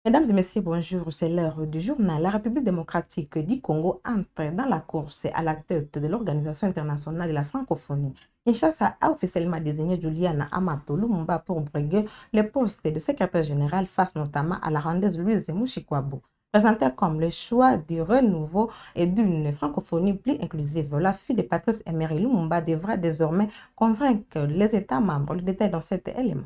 Mesdames et messieurs, bonjour. C'est l'heure du journal. La République démocratique du Congo entre dans la course à la tête de l'Organisation internationale de la francophonie. Kinshasa a officiellement désigné Juliana Amato Lumumba pour briguer le poste de secrétaire général face notamment à la rwandaise Louise Mushikwabo. Présenté comme le choix du renouveau et d'une francophonie plus inclusive, la fille de Patrice Emery Lumumba devra désormais convaincre les États membres. Le détail dans cet élément.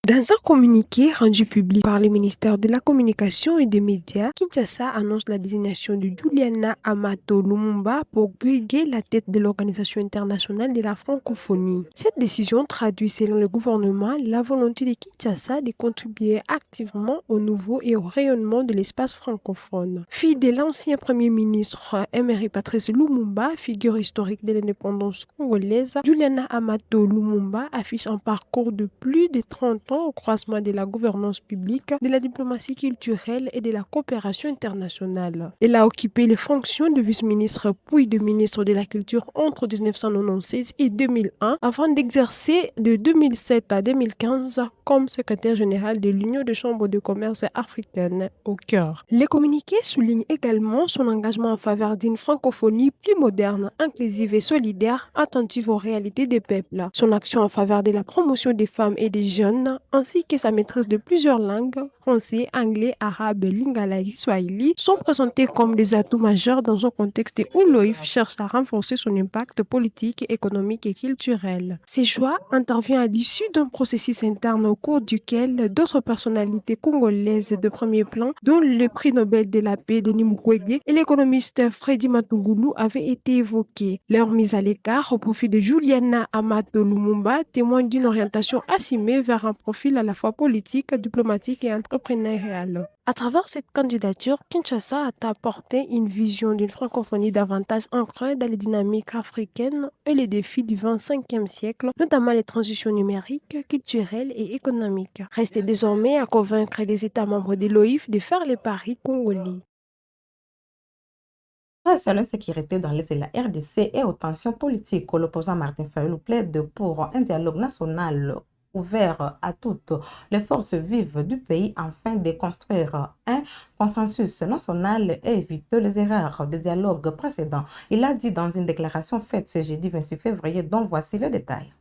Dans un communiqué rendu public par le ministère de la Communication et des Médias, Kinshasa annonce la désignation de Juliana Amato Lumumba pour briguer la tête de l'Organisation internationale de la francophonie. Cette décision traduit selon le gouvernement la volonté de Kinshasa de contribuer activement au nouveau et au rayonnement de l'espace francophone. Fille de l'ancien Premier ministre Emery Patrice Lumumba, figure historique de l'indépendance congolaise, Juliana Amato Lumumba affiche un parcours de plus de 30 ans au croisement de la gouvernance publique, de la diplomatie culturelle et de la coopération internationale. Elle a occupé les fonctions de vice-ministre puis de ministre de la Culture entre 1996 et 2001 avant d'exercer de 2007 à 2015 comme secrétaire général de l'Union des chambres de commerce africaine au cœur. Le communiqué souligne également son engagement en faveur d'une francophonie plus moderne, inclusive et solidaire, attentive aux réalités des peuples. Son action en faveur de la promotion des femmes et des jeunes ainsi que sa maîtrise de plusieurs langues, français, anglais, arabe, lingala et swahili, sont présentés comme des atouts majeurs dans un contexte où l'OIF cherche à renforcer son impact politique, économique et culturel. Ces choix interviennent à l'issue d'un processus interne au cours duquel d'autres personnalités congolaises de premier plan, dont le prix Nobel de la paix Denis Mukwege et l'économiste Freddy Matungulu, avaient été évoquées. Leur mise à l'écart au profit de Juliana Amato Lumumba témoigne d'une orientation assumée vers un profil à la fois politique, diplomatique et entrepreneurial. À travers cette candidature, Kinshasa a apporté une vision d'une francophonie davantage ancrée dans les dynamiques africaines et les défis du XXIe siècle, notamment les transitions numériques, culturelles et économiques. Reste désormais à convaincre les États membres de l'OIF de faire les paris congolais. Face à l'insécurité dans l'Est de la RDC et aux tensions politiques, l'opposant Martin Fayulu plaide pour un dialogue national ouvert à toutes les forces vives du pays afin de construire un consensus national et éviter les erreurs des dialogues précédents. Il a dit dans une déclaration faite ce jeudi 26 février, dont voici le détail.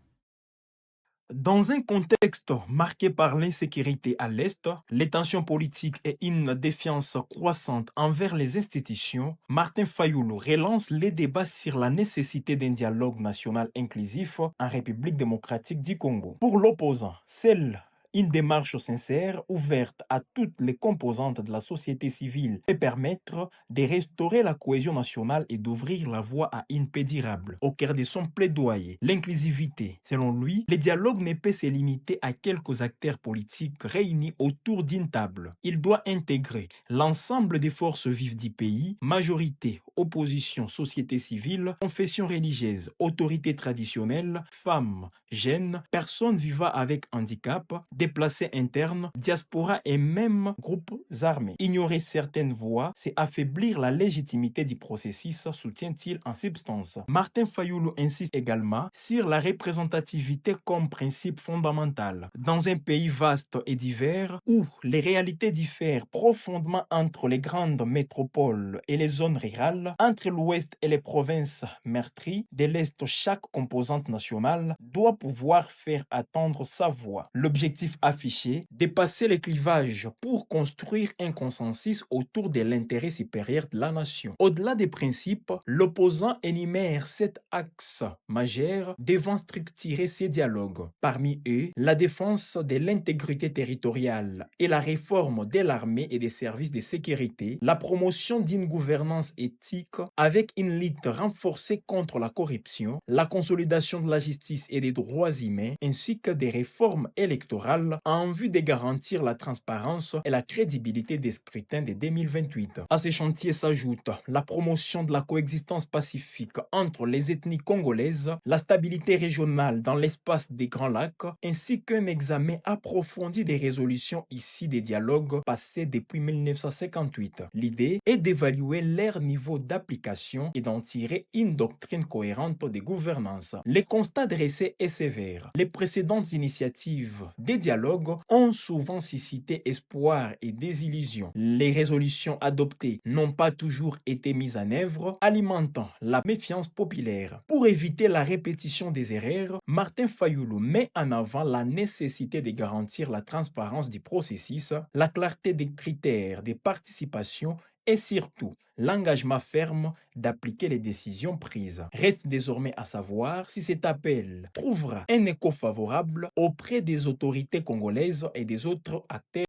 Dans un contexte marqué par l'insécurité à l'Est, les tensions politiques et une défiance croissante envers les institutions, Martin Fayulu relance les débats sur la nécessité d'un dialogue national inclusif en République démocratique du Congo. Pour l'opposant, celle une démarche sincère, ouverte à toutes les composantes de la société civile peut permettre de restaurer la cohésion nationale et d'ouvrir la voie à une paix durable. Au cœur de son plaidoyer, l'inclusivité. Selon lui, le dialogue ne peut se limiter à quelques acteurs politiques réunis autour d'une table. Il doit intégrer l'ensemble des forces vives du pays, majorité, opposition, société civile, confession religieuse, autorités traditionnelles, femmes, jeunes, personnes vivant avec handicap, déplacés internes, diaspora et même groupes armés. Ignorer certaines voix, c'est affaiblir la légitimité du processus, soutient-il en substance. Martin Fayulu insiste également sur la représentativité comme principe fondamental. Dans un pays vaste et divers, où les réalités diffèrent profondément entre les grandes métropoles et les zones rurales, entre l'Ouest et les provinces meurtries, de l'Est chaque composante nationale doit pouvoir faire attendre sa voix. L'objectif affiché, dépasser les clivages pour construire un consensus autour de l'intérêt supérieur de la nation. Au-delà des principes, l'opposant énumère 7 axes majeurs devant structurer ces dialogues. Parmi eux, la défense de l'intégrité territoriale et la réforme de l'armée et des services de sécurité, la promotion d'une gouvernance éthique avec une lutte renforcée contre la corruption, la consolidation de la justice et des droits humains, ainsi que des réformes électorales en vue de garantir la transparence et la crédibilité des scrutins de 2028. À ces chantiers s'ajoute la promotion de la coexistence pacifique entre les ethnies congolaises, la stabilité régionale dans l'espace des Grands Lacs, ainsi qu'un examen approfondi des résolutions issues des dialogues passés depuis 1958. L'idée est d'évaluer leur niveau d'application et d'en tirer une doctrine cohérente de gouvernance. Les constats dressés est sévère. Les précédentes initiatives des dialogues ont souvent suscité espoir et désillusion. Les résolutions adoptées n'ont pas toujours été mises en œuvre, alimentant la méfiance populaire. Pour éviter la répétition des erreurs, Martin Fayulu met en avant la nécessité de garantir la transparence du processus, la clarté des critères de participation et surtout l'engagement ferme d'appliquer les décisions prises. Reste désormais à savoir si cet appel trouvera un écho favorable auprès des autorités congolaises et des autres acteurs.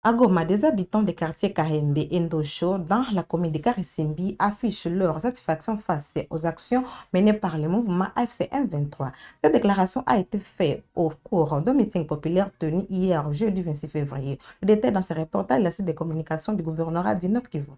À Goma, des habitants des quartiers Kahembe et Ndosho dans la commune de Karisimbi affichent leur satisfaction face aux actions menées par le mouvement AFC M23. Cette déclaration a été faite au cours d'un meeting populaire tenu hier, jeudi 26 février. Le détail dans ce reportage de la site de communication du gouvernorat du Nord Kivu.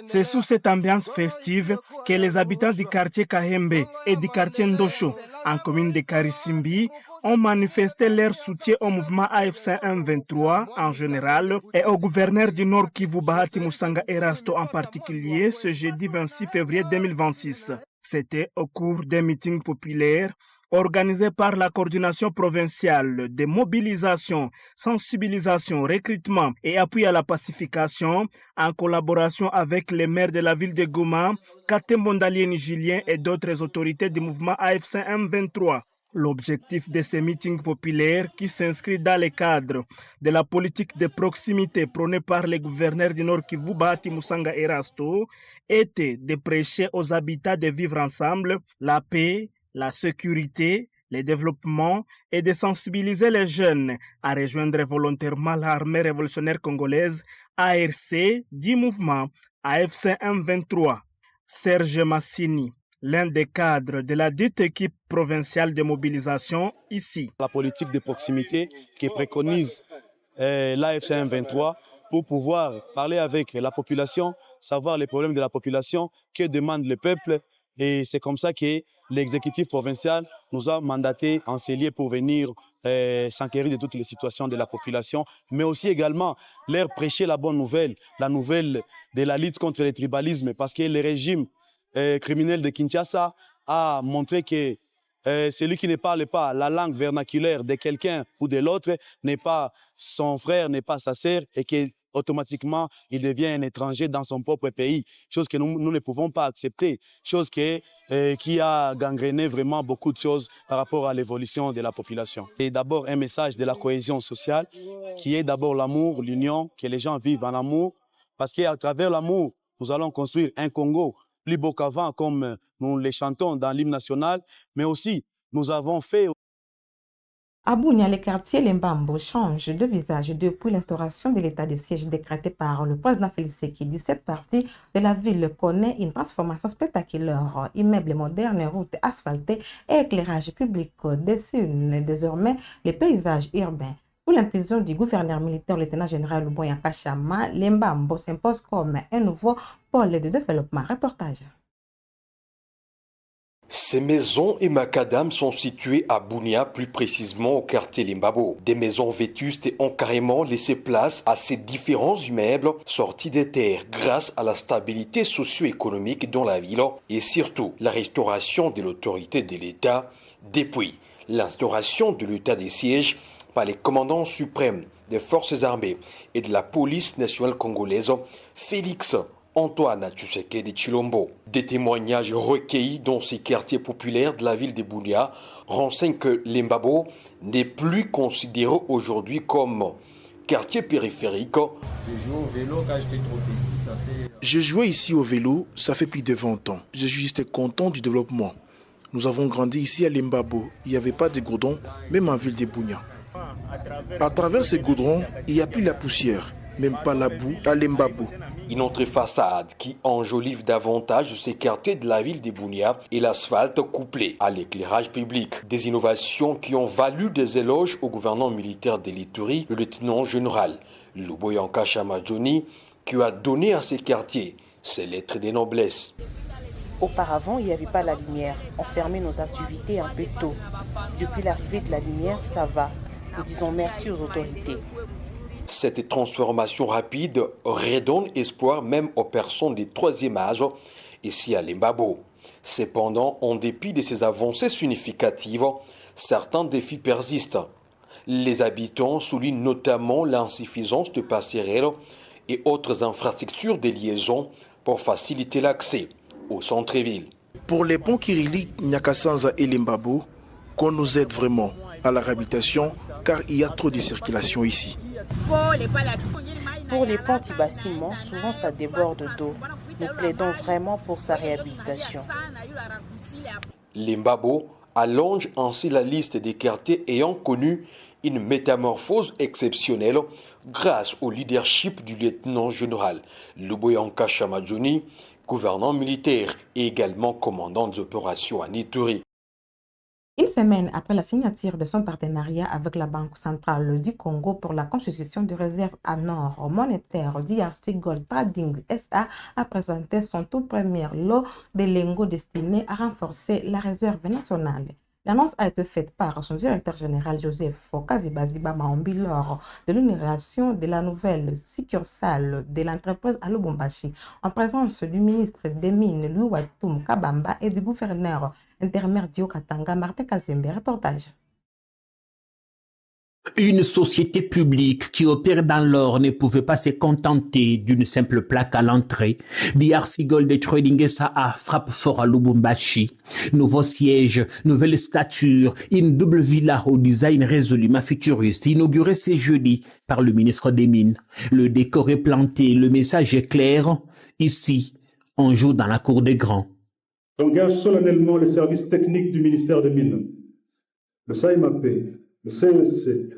C'est sous cette ambiance festive que les habitants du quartier Kahembe et du quartier Ndosho, en commune de Karisimbi, ont manifesté leur soutien au mouvement AFC M23 en général et au gouverneur du Nord Kivu Bahati Musanga Erasto en particulier ce jeudi 26 février 2026. C'était au cours d'un meeting populaire organisé par la coordination provinciale de mobilisation, sensibilisation, recrutement et appui à la pacification en collaboration avec les maires de la ville de Goma, Katembondalieni Julien et d'autres autorités du mouvement AFC M23. L'objectif de ces meetings populaires, qui s'inscrit dans le cadre de la politique de proximité prônée par le gouverneur du Nord Kivu Bahati Musanga Erasto, était de prêcher aux habitants de vivre ensemble la paix, la sécurité, le développement et de sensibiliser les jeunes à rejoindre volontairement l'armée révolutionnaire congolaise ARC du mouvement AFC M23. Serge Massini, l'un des cadres de la dite équipe provinciale de mobilisation ici. La politique de proximité qui préconise l'AFC M23 pour pouvoir parler avec la population, savoir les problèmes de la population, que demande le peuple. Et c'est comme ça que l'exécutif provincial nous a mandaté en ces lieux pour venir s'enquérir de toutes les situations de la population, mais aussi également leur prêcher la bonne nouvelle, la nouvelle de la lutte contre le tribalisme, parce que le régime criminel de Kinshasa a montré que celui qui ne parle pas la langue vernaculaire de quelqu'un ou de l'autre n'est pas son frère, n'est pas sa sœur, et que automatiquement, il devient un étranger dans son propre pays, chose que nous ne pouvons pas accepter, chose qui a gangréné vraiment beaucoup de choses par rapport à l'évolution de la population. C'est d'abord un message de la cohésion sociale, qui est d'abord l'amour, l'union, que les gens vivent en amour, parce qu'à travers l'amour, nous allons construire un Congo plus beau qu'avant, comme nous les chantons dans l'hymne national, mais aussi nous avons fait... À Bunia, les quartiers Lembambo changent de visage depuis l'instauration de l'état de siège décrété par le président Félix Tshisekedi. Cette partie de la ville connaît une transformation spectaculaire. Immeubles modernes, routes asphaltées et éclairage public dessinent désormais les paysages urbains. Sous l'impulsion du gouverneur militaire, le lieutenant-général Luboya Kachama, Lembambo s'impose comme un nouveau pôle de développement. Reportage. Ces maisons et macadam sont situées à Bunia, plus précisément au quartier Limbabo. Des maisons vétustes ont carrément laissé place à ces différents immeubles sortis des terres grâce à la stabilité socio-économique dans la ville et surtout la restauration de l'autorité de l'État depuis l'instauration de l'état des sièges par les commandants suprêmes des forces armées et de la police nationale congolaise, Félix Antoine Tshisekedi Tshilombo. Des témoignages recueillis dans ces quartiers populaires de la ville de Bunia renseignent que Limbabo n'est plus considéré aujourd'hui comme quartier périphérique. J'ai joué ici au vélo, ça fait plus de 20 ans. Je suis juste content du développement. Nous avons grandi ici à Limbabo. Il n'y avait pas de goudron, même en ville de Bunia. À travers ces goudrons, il n'y a plus la poussière, même pas la boue à Limbabo. Une autre façade qui enjolive davantage ces quartiers de la ville de Bunia est l'asphalte couplé à l'éclairage public. Des innovations qui ont valu des éloges au gouvernement militaire de l'Ituri, le lieutenant-général Luboya Kachama Johnny, qui a donné à ces quartiers ses lettres de noblesse. Auparavant, il n'y avait pas la lumière. On fermait nos activités un peu tôt. Depuis l'arrivée de la lumière, ça va. Nous disons merci aux autorités. Cette transformation rapide redonne espoir même aux personnes du troisième âge, ici à Limbabo. Cependant, en dépit de ces avancées significatives, certains défis persistent. Les habitants soulignent notamment l'insuffisance de passerelles et autres infrastructures de liaison pour faciliter l'accès au centre-ville. Pour les ponts qui relient Nyakasanza et Limbabo, qu'on nous aide vraiment à la réhabilitation car il y a trop de circulation ici. Pour les ponts Tibassimon, souvent ça déborde d'eau. Nous plaidons vraiment pour sa réhabilitation. Limbabo allonge ainsi la liste des quartiers ayant connu une métamorphose exceptionnelle grâce au leadership du lieutenant-général Luboyanka Chamadjoni, gouverneur militaire et également commandant des opérations à Nituri. Une semaine après la signature de son partenariat avec la Banque centrale du Congo pour la constitution de réserve en or monétaire, DRC Gold Trading SA a présenté son tout premier lot de lingots destinés à renforcer la réserve nationale. L'annonce a été faite par son directeur général Joseph Kazibaziba Maombi lors de l'inauguration de la nouvelle succursale de l'entreprise à Lubumbashi, en présence du ministre des Mines Louis Watoum Kabamba et du gouverneur intérimaire Dio Katanga Martin Kazembe. Reportage. Une société publique qui opère dans l'or ne pouvait pas se contenter d'une simple plaque à l'entrée. DRC Gold Trading SA frappe fort à Lubumbashi. Nouveau siège, nouvelle stature, une double villa au design résolument futuriste, inaugurée ce jeudi par le ministre des Mines. Le décor est planté, le message est clair. Ici, on joue dans la cour des grands. J'engage solennellement les services techniques du ministère des Mines, le SAIMAP, le CEC,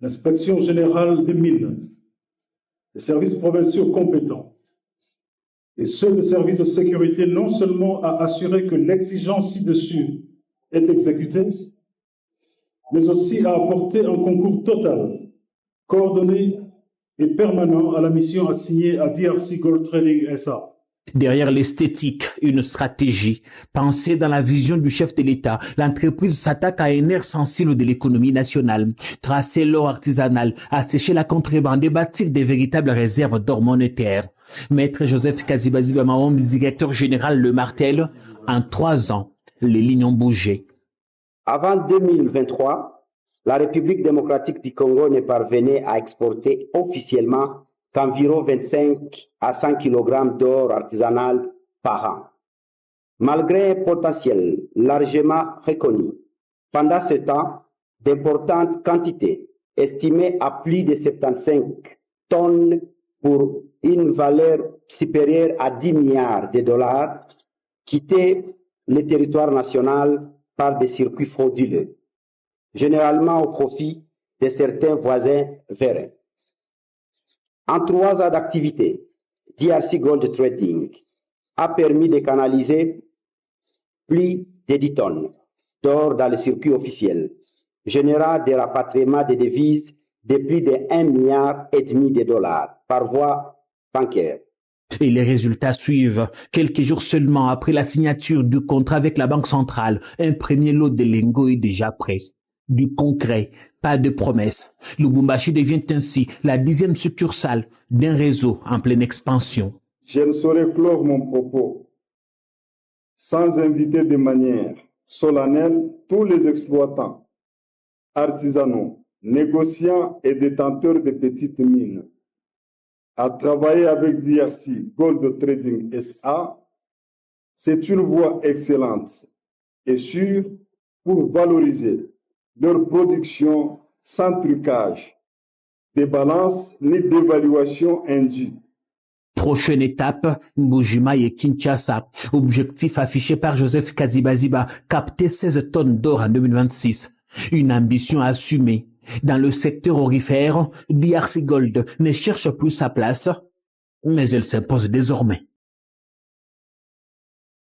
l'inspection générale des mines, les services provinciaux compétents et ceux des services de sécurité non seulement à assurer que l'exigence ci-dessus est exécutée, mais aussi à apporter un concours total, coordonné et permanent à la mission assignée à DRC Gold Trading SA. Derrière l'esthétique, une stratégie. Pensée dans la vision du chef de l'État, l'entreprise s'attaque à un nerf sensible de l'économie nationale. Tracer l'or artisanal, assécher la contrebande et bâtir des véritables réserves d'or monétaire. Maître Joseph Kazibaziba Maombi, directeur général, le martèle. En 3 ans, les lignes ont bougé. Avant 2023, la République démocratique du Congo ne parvenait à exporter officiellement qu'environ 25 à 100 kg d'or artisanal par an. Malgré un potentiel largement reconnu, pendant ce temps, d'importantes quantités, estimées à plus de 75 tonnes pour une valeur supérieure à 10 milliards de dollars, quittaient le territoire national par des circuits frauduleux, généralement au profit de certains voisins vérins. En 3 ans d'activité, DRC Gold Trading a permis de canaliser plus de 10 tonnes d'or dans le circuit officiel, générant des rapatriements de devises de plus de 1,5 milliard de dollars par voie bancaire. Et les résultats suivent. Quelques jours seulement après la signature du contrat avec la Banque centrale, un premier lot de lingots est déjà prêt. Du concret, pas de promesses. Lubumbashi devient ainsi la 10e succursale d'un réseau en pleine expansion. Je ne saurais clore mon propos sans inviter de manière solennelle tous les exploitants, artisanaux, négociants et détenteurs de petites mines à travailler avec DRC Gold Trading SA. C'est une voie excellente et sûre pour valoriser leur production sans trucage, débalance ni d'évaluation indue. Prochaine étape, Mbujima et Kinshasa. Objectif affiché par Joseph Kazibaziba, capter 16 tonnes d'or en 2026. Une ambition assumée. Dans le secteur aurifère, DRC Gold ne cherche plus sa place, mais elle s'impose désormais.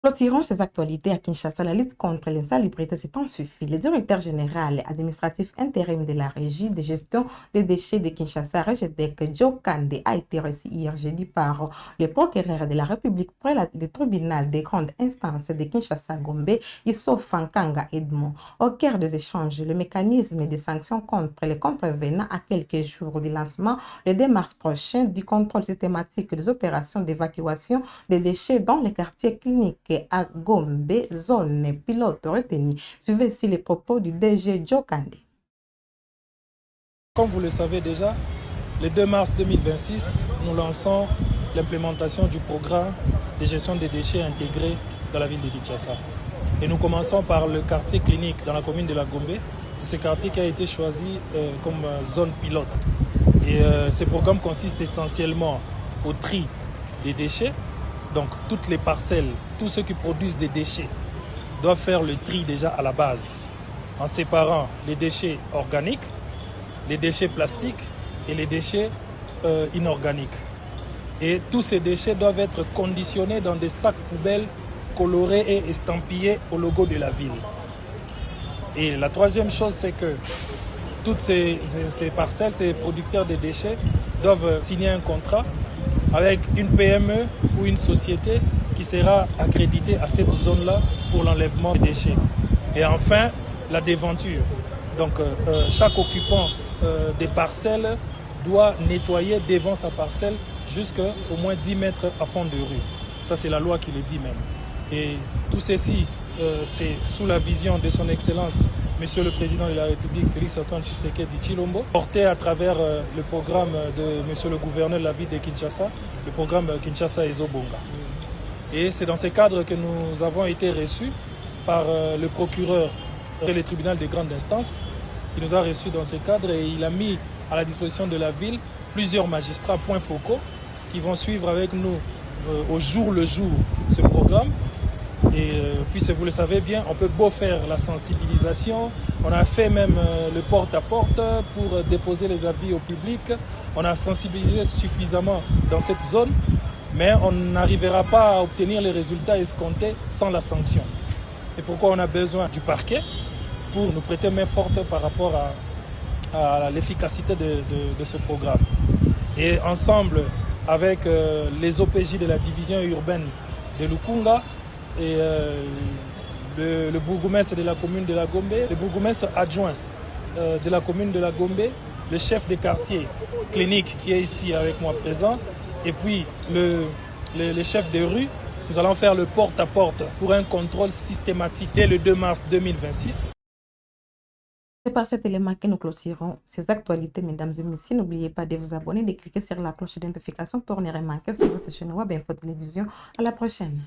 Clôturons ces actualités à Kinshasa. La lutte contre l'insalubrité s'est en suffit. Le directeur général et administratif intérim de la régie de gestion des déchets de Kinshasa, Rejedek Joe Kande, a été reçu hier jeudi par le procureur de la République près le tribunal des grandes instances de Kinshasa Gombe, Issou Fankanga Edmond. Au cœur des échanges, le mécanisme des sanctions contre les contrevenants à quelques jours du lancement, le 2 mars prochain, du contrôle systématique des opérations d'évacuation des déchets dans les quartiers cliniques à Gombe, zone pilote retenue. Suivez ici les propos du DG Joe Kande. Comme vous le savez déjà, le 2 mars 2026, nous lançons l'implémentation du programme de gestion des déchets intégrés dans la ville de Kinshasa. Et nous commençons par le quartier clinique dans la commune de la Gombe. Ce quartier qui a été choisi comme zone pilote. Et ce programme consiste essentiellement au tri des déchets. Donc toutes les parcelles, tous ceux qui produisent des déchets doivent faire le tri déjà à la base, en séparant les déchets organiques, les déchets plastiques et les déchets inorganiques. Et tous ces déchets doivent être conditionnés dans des sacs poubelles colorés et estampillés au logo de la ville. Et la troisième chose, c'est que toutes ces parcelles, ces producteurs de déchets doivent signer un contrat avec une PME ou une société qui sera accréditée à cette zone-là pour l'enlèvement des déchets. Et enfin, la déventure. Donc, chaque occupant des parcelles doit nettoyer devant sa parcelle jusqu'à au moins 10 mètres à fond de rue. Ça, c'est la loi qui le dit même. Et tout ceci, c'est sous la vision de son Excellence, Monsieur le Président de la République, Félix-Antoine Tshisekedi Tshilombo, porté à travers le programme de Monsieur le Gouverneur de la ville de Kinshasa, le programme Kinshasa Ezobonga. Et c'est dans ce cadre que nous avons été reçus par le procureur et le tribunal de grande instance. Il nous a reçus dans ce cadre et il a mis à la disposition de la ville plusieurs magistrats points focaux qui vont suivre avec nous au jour le jour ce programme. Et puis, vous le savez bien, on peut beau faire la sensibilisation. On a fait même le porte-à-porte pour déposer les avis au public. On a sensibilisé suffisamment dans cette zone, mais on n'arrivera pas à obtenir les résultats escomptés sans la sanction. C'est pourquoi on a besoin du parquet pour nous prêter main forte par rapport à l'efficacité de ce programme. Et ensemble, avec les OPJ de la division urbaine de Lukunga, et le bourgmestre de la commune de la Gombe, le bourgmestre adjoint de la commune de la Gombe, le chef de quartier clinique qui est ici avec moi présent, et puis le chef de rue, nous allons faire le porte-à-porte pour un contrôle systématique dès le 2 mars 2026. C'est par cet élément que nous clôturons ces actualités, mesdames et messieurs. N'oubliez pas de vous abonner, de cliquer sur la cloche d'identification pour ne rien manquer sur votre chaîne Web Info Télévision. À la prochaine.